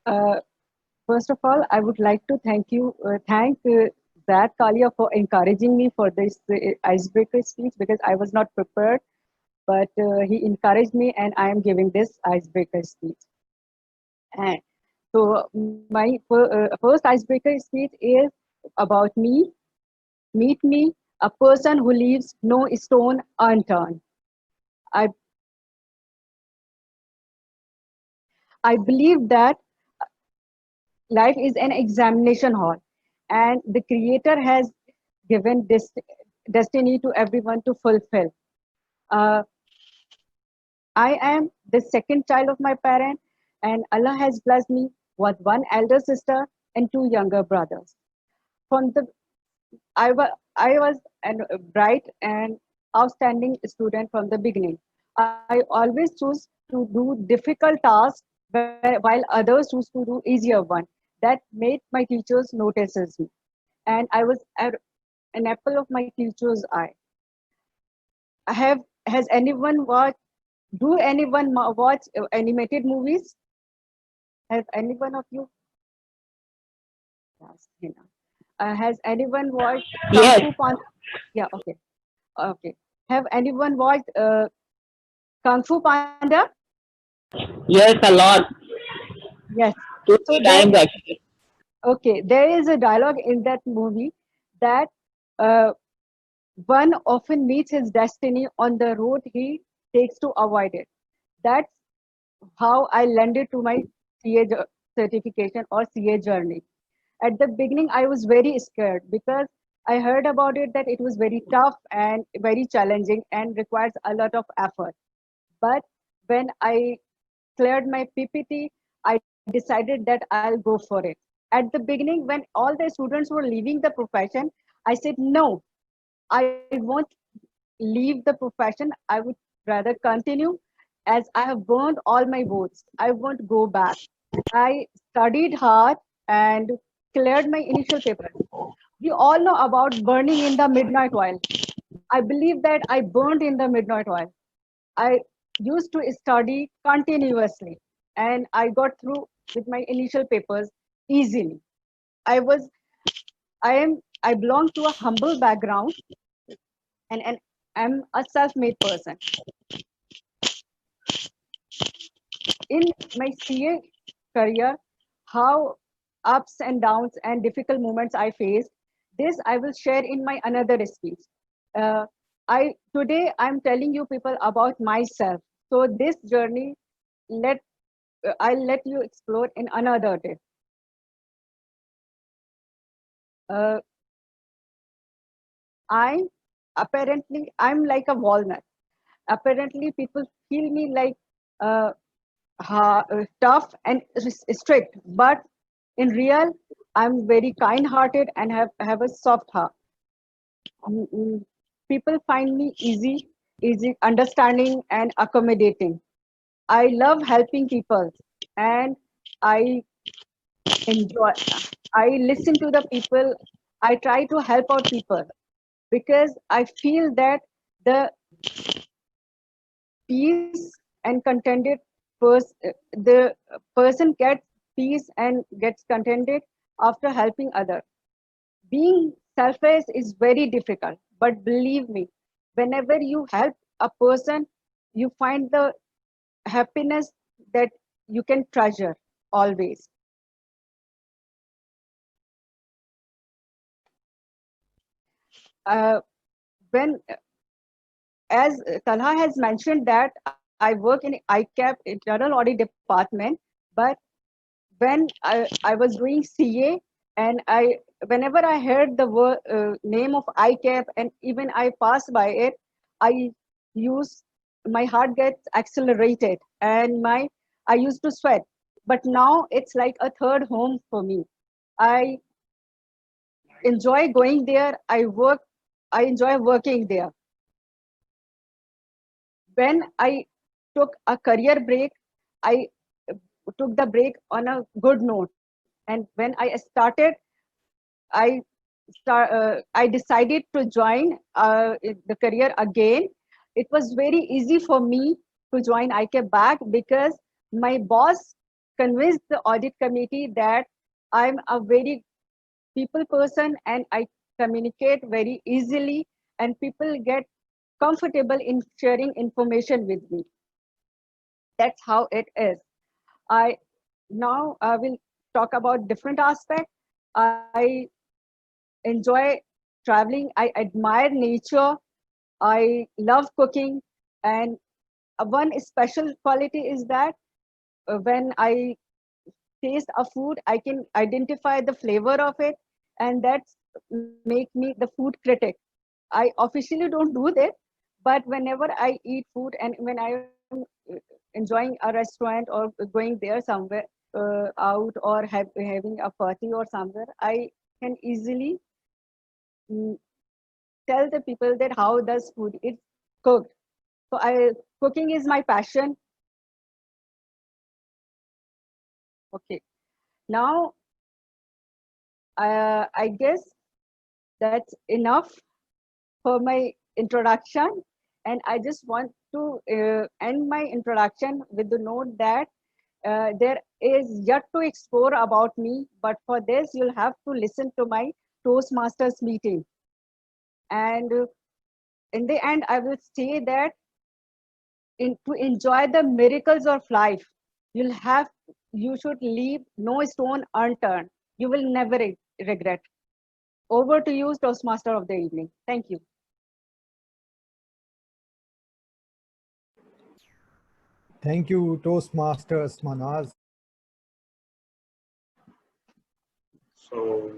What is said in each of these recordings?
Uh, First of all, I would like to thank Zach Kalia for encouraging me for this icebreaker speech because I was not prepared, but he encouraged me, and I am giving this icebreaker speech. And so my first icebreaker speech is about me. Meet me, a person who leaves no stone unturned. I I believe that life is an examination hall, and the Creator has given this destiny to everyone to fulfill. Uh, I am the second child of my parent, and Allah has blessed me with one elder sister and two younger brothers. From the I was a bright and outstanding student from the beginning. I always choose to do difficult tasks while others choose to do easier one. That made my teachers notices me, and I was an apple of my teacher's eye. Have has anyone watched? Do anyone watch animated movies? Has anyone of you? Yes, has anyone watched Kung Yes, Fu Panda? Yeah, okay, okay. Have anyone watched Kung Fu Panda? yes, a lot. Yes. Two, So three times actually. there is a dialogue in that movie that uh, one often meets his destiny on the road he takes to avoid it. That's how I landed to my certification or CA journey. At the beginning, I was very scared because I heard about it that it was very tough and very challenging and requires a lot of effort. But when I cleared my PPT, I decided that I'll go for it. At the beginning, when all the students were leaving the profession, I said, no, I won't leave the profession. I would rather continue as I have burned all my boats. I won't go back. I studied hard and cleared my initial papers. We all know about burning in the midnight oil. I believe that I burned in the midnight oil. I used to study continuously and I got through with my initial papers easily. I was, I belong to a humble background and I'm a self-made person. In my CA career, how ups and downs and difficult moments I faced, this I will share in my another speech. Uh, Today I'm telling you people about myself. So this journey, let I'll let you explore in another day. Uh, I I'm like a walnut. Apparently, people feel me like uh, tough and strict, but in real, I'm very kind-hearted and have a soft heart. Mm, mm. People find me easy, understanding, and accommodating. I love helping people, and I enjoy. I listen to the people. I try to help out people because I feel that the peace and contented the person gets peace and gets contented after helping others. Being selfish is very difficult, but believe me, whenever you help a person, you find the happiness that you can treasure always. Uh, when, as Talha has mentioned, that I work in ICAP, Internal Audit Department, but when I was doing CA, and whenever I heard the name of ICAP and even I pass by it, I use my heart gets accelerated and my I used to sweat. But now it's like a third home for me. I enjoy going there. I enjoy working there. When I took a career break, I took the break on a good note. And when I started, I decided to join the career again. It was very easy for me to join IK back because my boss convinced the audit committee that I'm a very people person and I communicate very easily and people get comfortable in sharing information with me. That's how it is. I now I will talk about different aspects. I enjoy traveling. I admire nature. I love cooking. And one special quality is that when I taste a food, I can identify the flavor of it, and that's make me the food critic. I officially don't do that, but whenever I eat food and when I am enjoying a restaurant or going there somewhere out or having a party or somewhere, I can easily mm, tell the people that how does food is cooked. So I cooking is my passion. Okay, now I guess that's enough for my introduction. And I just want to end my introduction with the note that there is yet to explore about me, but for this, you'll have to listen to my Toastmasters meeting. And in the end, I will say that to enjoy the miracles of life, you should leave no stone unturned. You will never regret. Over to you, Toastmaster of the evening. Thank you. Thank you, Toastmasters Manaz. So,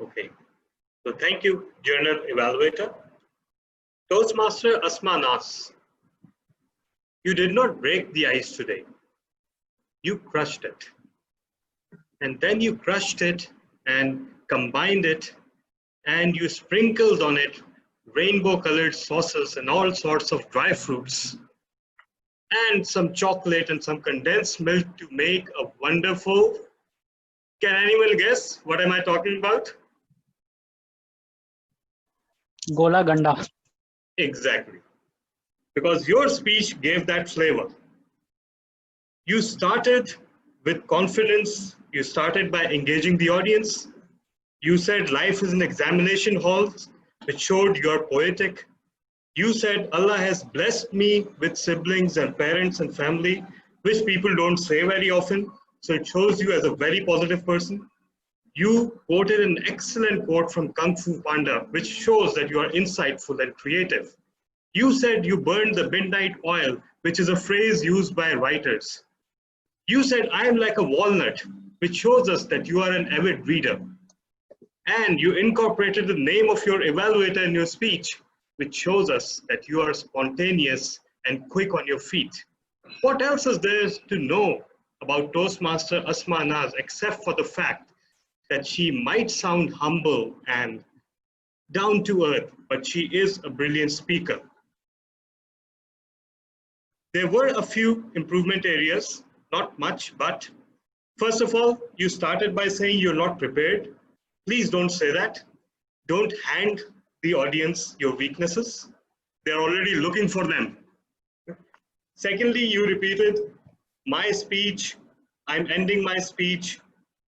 okay. So thank you, Journal Evaluator. Toastmaster Asma Nas, you did not break the ice today. You crushed it. And then you crushed it and combined it and you sprinkled on it rainbow-colored sauces and all sorts of dry fruits and some chocolate and some condensed milk to make a wonderful. Can anyone guess what am I talking about? Gola Ganda. Exactly. Because your speech gave that flavor. You started with confidence. You started by engaging the audience. You said life is an examination hall, which showed you're poetic. You said Allah has blessed me with siblings and parents and family, which people don't say very often. So it shows you as a very positive person. You quoted an excellent quote from Kung Fu Panda, which shows that you are insightful and creative. You said you burned the midnight oil, which is a phrase used by writers. You said, I am like a walnut, which shows us that you are an avid reader. And you incorporated the name of your evaluator in your speech, which shows us that you are spontaneous and quick on your feet. What else is there to know about Toastmaster Asma Naz except for the fact that she might sound humble and down to earth, but she is a brilliant speaker. There were a few improvement areas, not much, but first of all, you started by saying you're not prepared. Please don't say that. Don't hand the audience your weaknesses. They're already looking for them. Secondly, you repeated my speech, I'm ending my speech.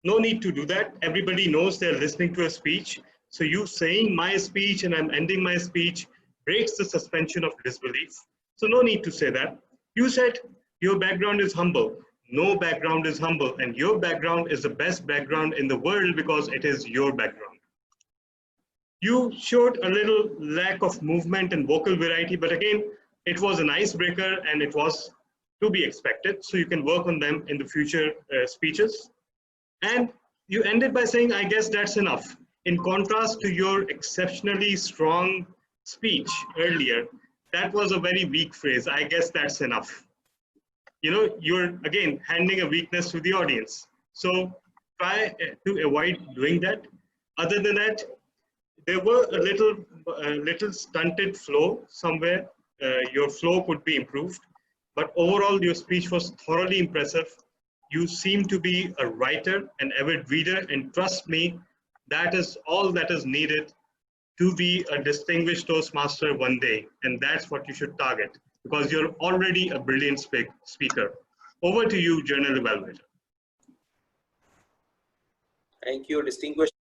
No need to do that. Everybody knows they're listening to a speech. So you saying my speech and I'm ending my speech breaks the suspension of disbelief. So no need to say that. You said your background is humble. No background is humble, and your background is the best background in the world because it is your background. You showed a little lack of movement and vocal variety, but again, it was an icebreaker and it was to be expected. So you can work on them in the future speeches. And you ended by saying, I guess that's enough. In contrast to your exceptionally strong speech earlier, that was a very weak phrase. I guess that's enough. You know, you're again handing a weakness to the audience. So try to avoid doing that. Other than that, there were a little stunted flow somewhere. Your flow could be improved, but overall your speech was thoroughly impressive. You seem to be a writer, an avid reader, and trust me, that is all that is needed to be a distinguished Toastmaster one day, and that's what you should target because you're already a brilliant speaker. Over to you, Journal Evaluator. Thank you, distinguished